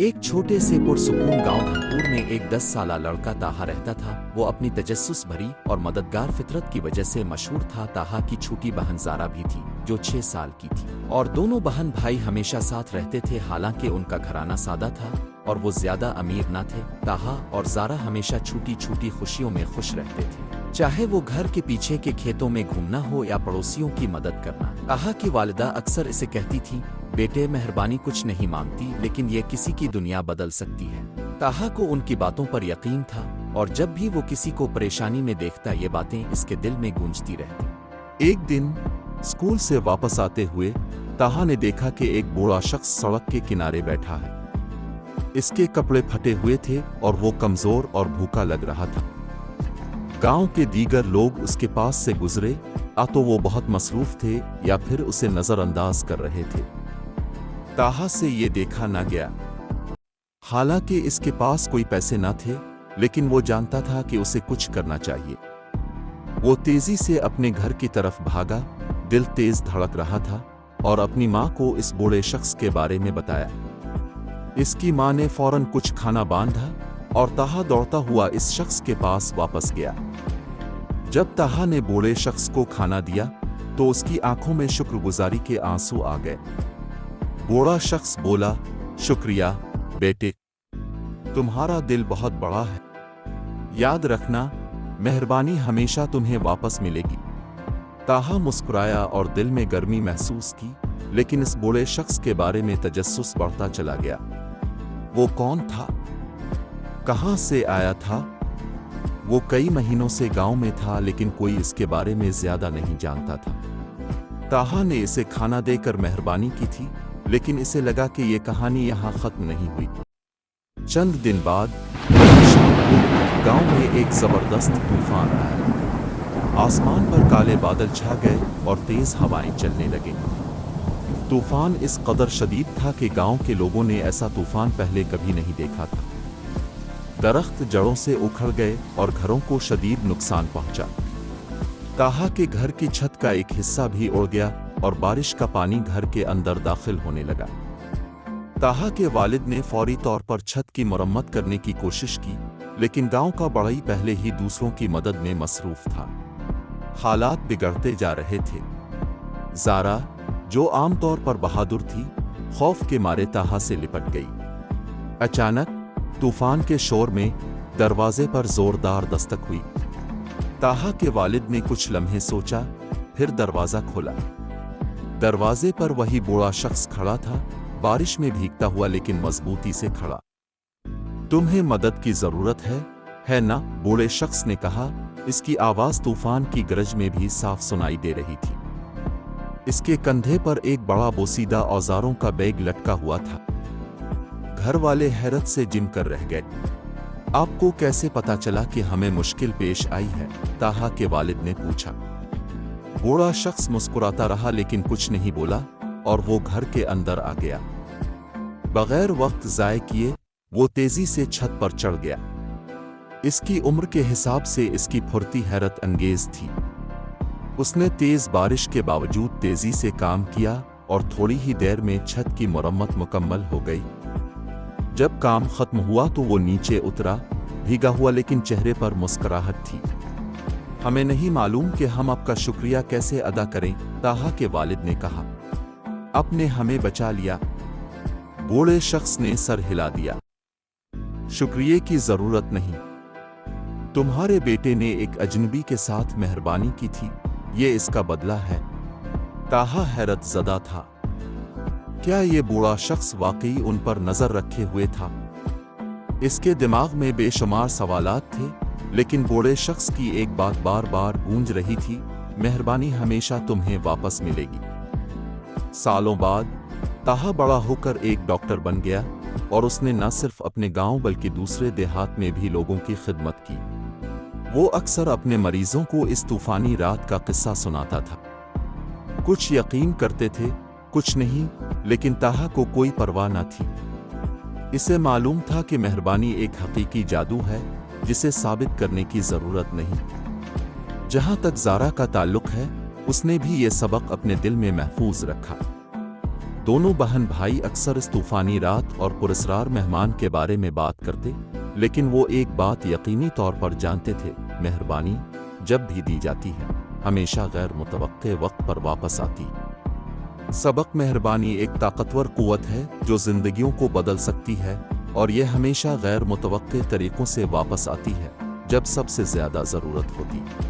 ایک چھوٹے سے پرسکون گاؤں گھنپور میں ایک 10 سالہ لڑکا تاہا رہتا تھا۔ وہ اپنی تجسس بھری اور مددگار فطرت کی وجہ سے مشہور تھا۔ تاہا کی چھوٹی بہن زارا بھی تھی جو 6 سال کی تھی، اور دونوں بہن بھائی ہمیشہ ساتھ رہتے تھے۔ حالانکہ ان کا گھرانہ سادہ تھا اور وہ زیادہ امیر نہ تھے، تاہا اور زارا ہمیشہ چھوٹی چھوٹی خوشیوں میں خوش رہتے تھے، چاہے وہ گھر کے پیچھے کے کھیتوں میں گھومنا ہو یا پڑوسیوں کی مدد کرنا۔ تاہا کی والدہ اکثر اسے کہتی تھی، بیٹے مہربانی کچھ نہیں مانگتی، لیکن یہ کسی کی دنیا بدل سکتی ہے۔ تاہا کو ان کی باتوں پر یقین تھا، اور جب بھی وہ کسی کو پریشانی میں دیکھتا یہ باتیں اس کے دل میں گونجتی رہتی۔ ایک دن اسکول سے واپس آتے ہوئے تاہا نے دیکھا کہ ایک بوڑھا شخص سڑک کے کنارے بیٹھا ہے۔ اس کے کپڑے پھٹے ہوئے تھے اور وہ کمزور اور بھوکا لگ رہا تھا۔ گاؤں کے دیگر لوگ اس کے پاس سے گزرے، تو وہ بہت مصروف تھے یا پھر اسے نظر انداز کر رہے تھے۔ تاہا سے یہ دیکھا نہ گیا۔ حالانکہ اس کے پاس کوئی پیسے نہ تھے، لیکن وہ جانتا تھا کہ اسے کچھ کرنا چاہیے۔ وہ تیزی سے اپنے گھر کی طرف بھاگا، دل تیز دھڑک رہا تھا، اور اپنی ماں کو اس بوڑھے شخص کے بارے میں بتایا۔ اس کی ماں نے فوراً کچھ کھانا باندھا اور تاہا دوڑتا ہوا اس شخص کے پاس واپس گیا۔ جب تاہا نے بوڑھے شخص کو کھانا دیا تو اس کی آنکھوں میں شکر گزاری کے آنسو آ گئے۔ بوڑھا شخص بولا، شکریہ بیٹے، تمہارا دل بہت بڑا ہے۔ یاد رکھنا، مہربانی ہمیشہ تمہیں واپس ملے گی۔ تاہا مسکرایا اور دل میں گرمی محسوس کی، لیکن اس بوڑھے شخص کے بارے میں تجسس بڑھتا چلا گیا۔ وہ کون تھا؟ کہاں سے آیا تھا؟ وہ کئی مہینوں سے گاؤں میں تھا، لیکن کوئی اس کے بارے میں زیادہ نہیں جانتا تھا۔ تاہا نے اسے کھانا دے کر مہربانی کی تھی، لیکن اسے لگا کہ یہ کہانی یہاں ختم نہیں ہوئی۔ چند دن بعد گاؤں میں ایک زبردست طوفان آیا۔ آسمان پر کالے بادل چھا گئے اور تیز ہوائیں چلنے لگیں۔ طوفان اس قدر شدید تھا کہ گاؤں کے لوگوں نے ایسا طوفان پہلے کبھی نہیں دیکھا تھا۔ درخت جڑوں سے اکھڑ گئے اور گھروں کو شدید نقصان پہنچا۔ تاہا کے گھر کی چھت کا ایک حصہ بھی اڑ گیا اور بارش کا پانی گھر کے اندر داخل ہونے لگا۔ تاہا کے والد نے فوری طور پر چھت کی مرمت کرنے کی کوشش کی، لیکن گاؤں کا بڑھئی پہلے ہی دوسروں کی مدد میں مصروف تھا۔ حالات بگڑتے جا رہے تھے۔ زارا، جو عام طور پر بہادر تھی، خوف کے مارے تاہا سے لپٹ گئی۔ اچانک طوفان کے شور میں دروازے پر زوردار دستک ہوئی۔ تاہا کے والد نے کچھ لمحے سوچا، پھر دروازہ کھولا۔ دروازے پر وہی بوڑھا شخص کھڑا تھا، بارش میں بھیگتا ہوا لیکن مضبوطی سے کھڑا۔ تمہیں مدد کی ضرورت ہے نا؟ بوڑھے شخص نے کہا۔ اس کی آواز طوفان کی گرج میں بھی صاف سنائی دے رہی تھی۔ اس کے کندھے پر ایک بڑا بوسیدہ اوزاروں کا بیگ لٹکا ہوا تھا۔ گھر والے حیرت سے جم کر رہ گئے۔ آپ کو کیسے پتا چلا کہ ہمیں مشکل پیش آئی ہے؟ تاہا کے والد نے پوچھا۔ بوڑھا شخص مسکراتا رہا لیکن کچھ نہیں بولا، اور وہ گھر کے اندر آ گیا۔ بغیر وقت ضائع کیے وہ تیزی سے چھت پر چڑھ گیا۔ اس کی عمر کے حساب سے اس کی پھرتی حیرت انگیز تھی۔ اس نے تیز بارش کے باوجود تیزی سے کام کیا اور تھوڑی ہی دیر میں چھت کی مرمت مکمل ہو گئی۔ جب کام ختم ہوا تو وہ نیچے اترا، بھیگا ہوا لیکن چہرے پر مسکراہٹ تھی۔ ہمیں نہیں معلوم کہ ہم آپ کا شکریہ کیسے ادا کریں، تاہا کے والد نے کہا۔ آپ نے ہمیں بچا لیا۔ بوڑھے شخص نے سر ہلا دیا۔ شکریہ کی ضرورت نہیں۔ تمہارے بیٹے نے ایک اجنبی کے ساتھ مہربانی کی تھی، یہ اس کا بدلہ ہے۔ تاہا حیرت زدہ تھا۔ کیا یہ بوڑھا شخص واقعی ان پر نظر رکھے ہوئے تھا؟ اس کے دماغ میں بے شمار سوالات تھے، لیکن بوڑھے شخص کی ایک بات بار بار گونج رہی تھی، مہربانی ہمیشہ تمہیں واپس ملے گی۔ سالوں بعد تاہا بڑا ہو کر ایک ڈاکٹر بن گیا، اور اس نے نہ صرف اپنے گاؤں بلکہ دوسرے دیہات میں بھی لوگوں کی خدمت کی۔ وہ اکثر اپنے مریضوں کو اس طوفانی رات کا قصہ سناتا تھا۔ کچھ یقین کرتے تھے، کچھ نہیں، لیکن تاہا کو کوئی پرواہ نہ تھی۔ اسے معلوم تھا کہ مہربانی ایک حقیقی جادو ہے جسے ثابت کرنے کی ضرورت نہیں۔ جہاں تک زارا کا تعلق ہے، اس نے بھی یہ سبق اپنے دل میں محفوظ رکھا۔ دونوں بہن بھائی اکثر اس طوفانی رات اور پراسرار مہمان کے بارے میں بات کرتے، لیکن وہ ایک بات یقینی طور پر جانتے تھے، مہربانی جب بھی دی جاتی ہے ہمیشہ غیر متوقع وقت پر واپس آتی۔ سبق: مہربانی ایک طاقتور قوت ہے جو زندگیوں کو بدل سکتی ہے، اور یہ ہمیشہ غیر متوقع طریقوں سے واپس آتی ہے جب سب سے زیادہ ضرورت ہوتی ہے۔